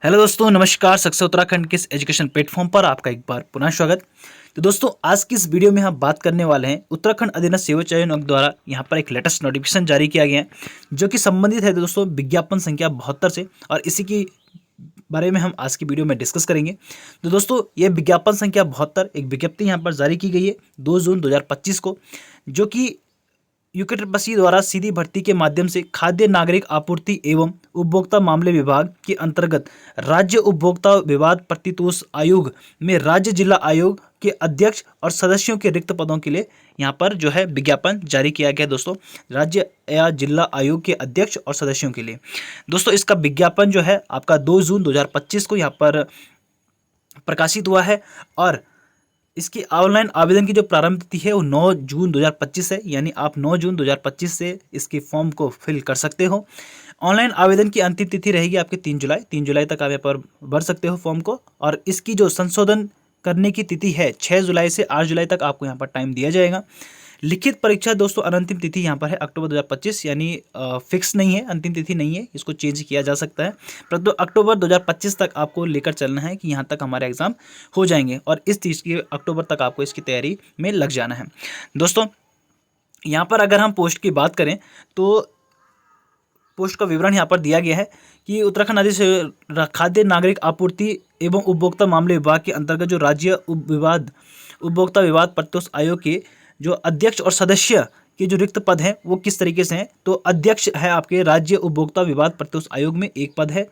Hello दोस्तों, नमस्कार। Success Uttarakhand के इस एजुकेशन प्लेटफॉर्म पर आपका एक बार पुनः स्वागत। तो दोस्तों, आज की इस वीडियो में हम बात करने वाले हैं उत्तराखंड अधीनस्थ सेवा चयन आयोग द्वारा यहाँ पर एक लेटेस्ट नोटिफिकेशन जारी किया गया है, जो कि संबंधित है दोस्तों विज्ञापन संख्या 72 से, और इसी की बारे में हम आज की वीडियो में डिस्कस करेंगे। तो दोस्तों, ये विज्ञापन संख्या 72 एक विज्ञप्ति यहाँ पर जारी की गई है 2 जून 2025 को, जो कि यूकेट्रपसी द्वारा सीधी भर्ती के माध्यम से खाद्य नागरिक आपूर्ति एवं उपभोक्ता मामले विभाग के अंतर्गत राज्य उपभोक्ता विवाद प्रतितोष आयोग में राज्य जिला आयोग के अध्यक्ष और सदस्यों के रिक्त पदों के लिए यहाँ पर जो है विज्ञापन जारी किया गया है दोस्तों, राज्य या जिला आयोग के अध्यक्ष और सदस्यों के लिए। दोस्तों, इसका विज्ञापन जो है आपका 2 जून 2025 को यहाँ पर प्रकाशित हुआ है, और इसकी ऑनलाइन आवेदन की जो प्रारंभ तिथि है वो 9 जून 2025 है, यानी आप 9 जून 2025 से इसके फॉर्म को फिल कर सकते हो। ऑनलाइन आवेदन की अंतिम तिथि रहेगी आपके 3 जुलाई तक आप यहाँ पर भर सकते हो फॉर्म को, और इसकी जो संशोधन करने की तिथि है 6 जुलाई से 8 जुलाई तक आपको यहाँ पर टाइम दिया जाएगा। लिखित परीक्षा दोस्तों अंतिम तिथि यहाँ पर है अक्टूबर 2025, यानी फिक्स नहीं है, अंतिम तिथि नहीं है, इसको चेंज किया जा सकता है, परंतु अक्टूबर 2025 तक आपको लेकर चलना है कि यहाँ तक हमारे एग्ज़ाम हो जाएंगे, और इस 30 की अक्टूबर तक आपको इसकी तैयारी में लग जाना है। दोस्तों, यहाँ पर अगर हम पोस्ट की बात करें तो पोस्ट का विवरण यहाँ पर दिया गया है कि उत्तराखंड राज्य खाद्य नागरिक आपूर्ति एवं उपभोक्ता मामले विभाग के अंतर्गत जो राज्य उपभोक्ता विवाद प्रतितोष आयोग के जो अध्यक्ष और सदस्य के जो रिक्त पद हैं वो किस तरीके से हैं। तो अध्यक्ष है आपके राज्य उपभोक्ता विवाद प्रतितोष आयोग में 1 पद है।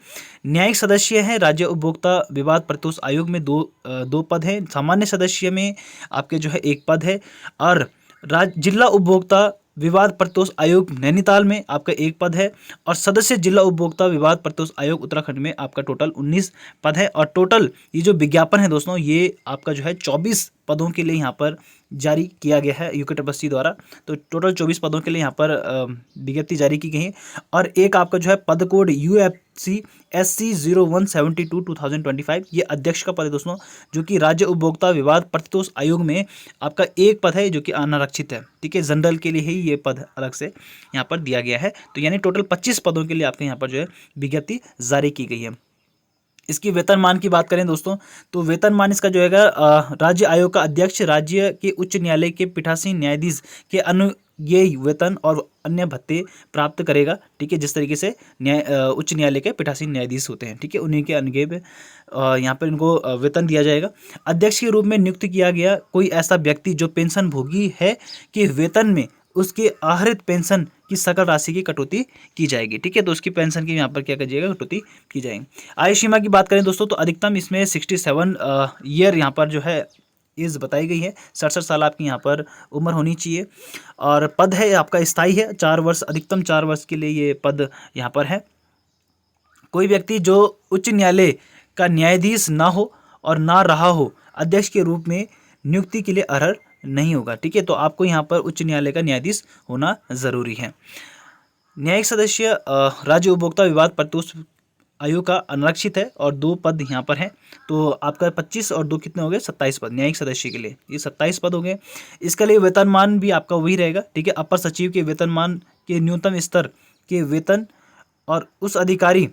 न्यायिक सदस्य है राज्य उपभोक्ता विवाद प्रतितोष आयोग में दो पद हैं। सामान्य सदस्य में आपके जो है 1 पद है, और जिला उपभोक्ता विवाद प्रतितोष आयोग नैनीताल में आपका 1 पद है, और सदस्य जिला उपभोक्ता विवाद प्रतितोष आयोग उत्तराखंड में आपका टोटल 19 पद है। और टोटल ये जो विज्ञापन है दोस्तों, ये आपका जो है 24 पदों के लिए यहाँ पर जारी किया गया है यूकेट्रपसी द्वारा। तो टोटल 24 पदों के लिए यहाँ पर विज्ञप्ति जारी की गई है, और एक आपका जो है पद कोड UFC SC 0172 2025 ये अध्यक्ष का पद है दोस्तों, जो कि राज्य उपभोक्ता विवाद प्रतितोष आयोग में आपका 1 पद है, जो कि अनारक्षित है। ठीक है, जनरल के लिए ही ये पद अलग से यहाँ पर दिया गया है। तो यानी टोटल 25 पदों के लिए आपके यहाँ पर जो है विज्ञप्ति जारी की गई है। इसकी वेतनमान की बात करें दोस्तों, तो वेतनमान इसका जो है राज्य आयोग का अध्यक्ष राज्य के उच्च न्यायालय के पीठासीन न्यायाधीश के अनुज्ञेय वेतन और अन्य भत्ते प्राप्त करेगा। ठीक है, जिस तरीके से उच्च न्यायालय के पीठासीन न्यायाधीश होते हैं, ठीक है, उन्हीं के अनुज्ञेय पे यहाँ पर इनको वेतन दिया जाएगा। अध्यक्ष के रूप में नियुक्त किया गया कोई ऐसा व्यक्ति जो पेंशन भोगी है कि वेतन में उसके आहरित पेंशन की सकल राशि की कटौती की जाएगी। ठीक है, तो उसकी पेंशन की यहाँ पर क्या कीजिएगा, कटौती की जाएगी। आयु सीमा की बात करें दोस्तों, तो अधिकतम इसमें 67 ईयर यहाँ पर जो है एज बताई गई है। 67 साल आपकी यहाँ पर उम्र होनी चाहिए, और पद है आपका स्थायी है 4 वर्ष, अधिकतम 4 वर्ष के लिए ये पद यहाँ पर है। कोई व्यक्ति जो उच्च न्यायालय का न्यायाधीश ना हो और ना रहा हो अध्यक्ष के रूप में नियुक्ति के लिए अर्ह नहीं होगा। ठीक है, तो आपको यहाँ पर उच्च न्यायालय का न्यायाधीश होना जरूरी है। न्यायिक सदस्य राज्य उपभोक्ता विवाद प्रतितोष आयोग का अनारक्षित है, और 2 पद यहाँ पर हैं। तो आपका 25 और 2 कितने हो गए, 27 पद न्यायिक सदस्य के लिए, ये 27 पद हो गए। इसके लिए वेतनमान भी आपका वही रहेगा। ठीक है, अपर सचिव के वेतनमान के न्यूनतम स्तर के वेतन और उस अधिकारी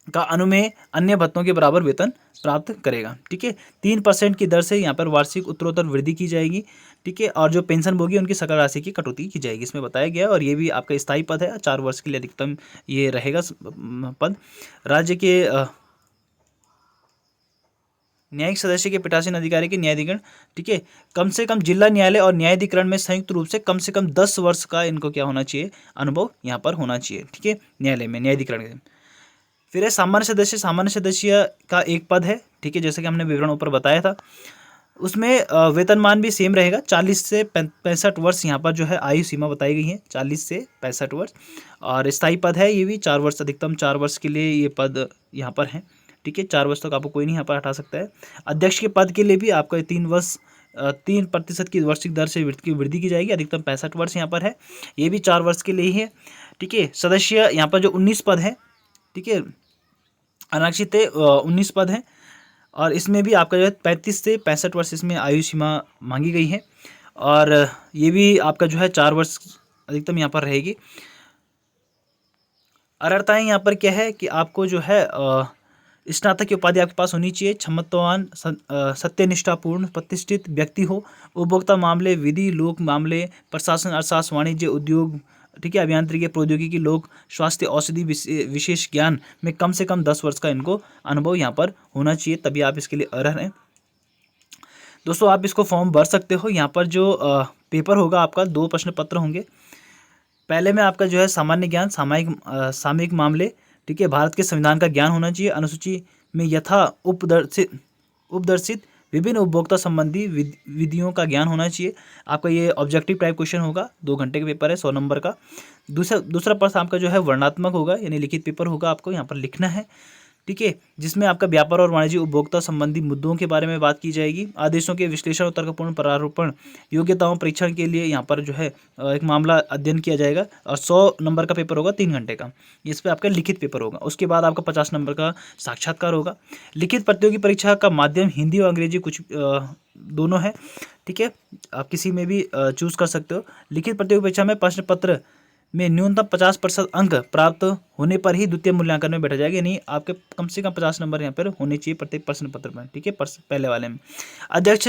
का अनुमेय अन्य भत्तों के बराबर वेतन प्राप्त करेगा। ठीक है, 3% की दर से यहाँ पर वार्षिक उत्तरोत्तर वृद्धि की जाएगी। ठीक है, और जो पेंशन भोगी उनकी सकल राशि की कटौती की जाएगी, इसमें बताया गया है। और ये भी आपका स्थायी पद है, 4 वर्ष के लिए अधिकतम ये रहेगा पद। राज्य के न्यायिक सदस्य के पीठासीन अधिकारी के न्यायाधिकरण, ठीक है, कम से कम जिला न्यायालय और न्यायाधिकरण में संयुक्त रूप से कम 10 वर्ष का इनको क्या होना चाहिए, अनुभव यहाँ पर होना चाहिए। ठीक है, न्यायालय में, न्यायाधिकरण में। फिर है सामान्य सदस्य। सामान्य सदस्य का 1 पद है। ठीक है, जैसे कि हमने विवरण ऊपर बताया था, उसमें वेतनमान भी सेम रहेगा। 40 से 65 वर्ष यहाँ पर जो है आयु सीमा बताई गई है, 40 से 65 वर्ष, और स्थायी पद है ये भी 4 वर्ष, अधिकतम 4 वर्ष के लिए ये पद यहाँ पर है। ठीक है, 4 वर्ष तक आपको कोई नहीं यहाँ पर हटा सकता है। अध्यक्ष के पद के लिए भी आपका 3% की वार्षिक दर से वृद्धि की जाएगी, अधिकतम 65 वर्ष यहाँ पर है, ये भी 4 वर्ष के लिए ही है। ठीक है, सदस्य यहाँ पर जो 19 पद है, ठीक है, अनारक्षित 19 पद हैं, और इसमें भी आपका जो है 35 से 65 वर्ष इसमें आयु सीमा मांगी गई है, और ये भी आपका जो है 4 वर्ष अधिकतम यहाँ पर रहेगी। अर्हताएँ यहाँ पर क्या है कि आपको जो है स्नातक की उपाधि आपके पास होनी चाहिए, क्षमतावान, सत्यनिष्ठापूर्ण, प्रतिष्ठित व्यक्ति हो, उपभोक्ता मामले, विधि, लोक मामले, प्रशासन, अर्थशास्त्र, वाणिज्य, उद्योग, ठीक है, अभियांत्रिकी, प्रौद्योगिकी, लोक स्वास्थ्य, औषधि, विशेष ज्ञान में कम से कम 10 वर्ष का इनको अनुभव यहाँ पर होना चाहिए, तभी आप इसके लिए अर्ह हैं। दोस्तों आप इसको फॉर्म भर सकते हो। यहाँ पर जो पेपर होगा आपका 2 प्रश्न पत्र होंगे। पहले में आपका जो है सामान्य ज्ञान, सामयिक मामले, ठीक है, भारत के संविधान का ज्ञान होना चाहिए, अनुसूची में यथा उपदर्शित विभिन्न उपभोक्ता संबंधी विधियों का ज्ञान होना चाहिए। आपका ये ऑब्जेक्टिव टाइप क्वेश्चन होगा, 2 घंटे का पेपर है, 100 नंबर का। दूसरा प्रश्न आपका जो है वर्णनात्मक होगा, यानी लिखित पेपर होगा, आपको यहाँ पर लिखना है, ठीक है, जिसमें आपका व्यापार और वाणिज्य उपभोक्ता संबंधी मुद्दों के बारे में बात की जाएगी। आदेशों के विश्लेषण और तर्कपूर्ण प्रारूपण, योग्यताओं परीक्षण के लिए यहाँ पर जो है एक मामला अध्ययन किया जाएगा, और 100 नंबर का पेपर होगा, 3 घंटे का। इस पर आपका लिखित पेपर होगा। उसके बाद आपका 50 नंबर का साक्षात्कार होगा। लिखित प्रतियोगी परीक्षा का माध्यम हिंदी और अंग्रेजी कुछ दोनों है, ठीक है, आप किसी में भी चूज कर सकते हो। लिखित प्रतियोगी परीक्षा में प्रश्न पत्र में न्यूनतम 50% अंक प्राप्त होने पर ही द्वितीय मूल्यांकन में बैठा जाएगा, यानी आपके कम से कम 50 नंबर यहाँ पर होने चाहिए प्रत्येक प्रश्न पत्र में, ठीक है, पहले वाले में। अध्यक्ष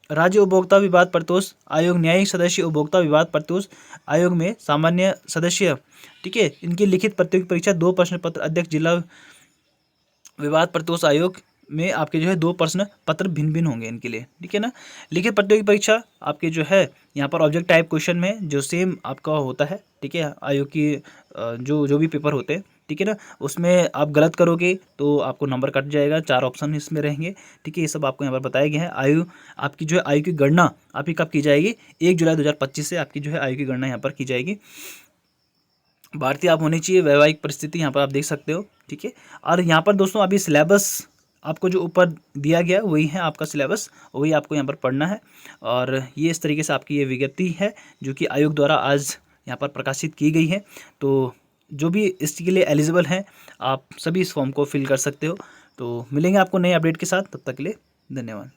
राज्य उपभोक्ता विवाद प्रतोष आयोग, न्यायिक सदस्य उपभोक्ता विवाद प्रतोष आयोग में सामान्य सदस्य, ठीक है, इनकी लिखित प्रतियोगी परीक्षा 2 प्रश्न पत्र। अध्यक्ष जिला विवाद प्रतोष आयोग में आपके जो है 2 प्रश्न पत्र भिन्न भिन्न होंगे इनके लिए, ठीक है ना। लिखित प्रतियोगी परीक्षा आपके जो है यहाँ पर ऑब्जेक्ट टाइप क्वेश्चन में जो सेम आपका होता है, ठीक है, आयोग की जो भी पेपर होते हैं, ठीक है ना, उसमें आप गलत करोगे तो आपको नंबर कट जाएगा। 4 ऑप्शन इसमें रहेंगे, ठीक है, ये सब आपको यहाँ पर बताया गया है। आयु आपकी जो है आयु की गणना आपकी कब की जाएगी, 1 जुलाई 2025 से आपकी जो है आयु की गणना यहाँ पर की जाएगी। भारतीय आप होनी चाहिए, वैवाहिक परिस्थिति यहाँ पर आप देख सकते हो, ठीक है। और यहाँ पर दोस्तों अभी सिलेबस आपको जो ऊपर दिया गया वही है आपका सिलेबस, वही आपको यहाँ पर पढ़ना है। और ये इस तरीके से आपकी ये विज्ञप्ति है जो कि आयोग द्वारा आज यहाँ पर प्रकाशित की गई है। तो जो भी इसके लिए एलिजिबल हैं आप सभी इस फॉर्म को फिल कर सकते हो। तो मिलेंगे आपको नए अपडेट के साथ, तब तक के लिए धन्यवाद।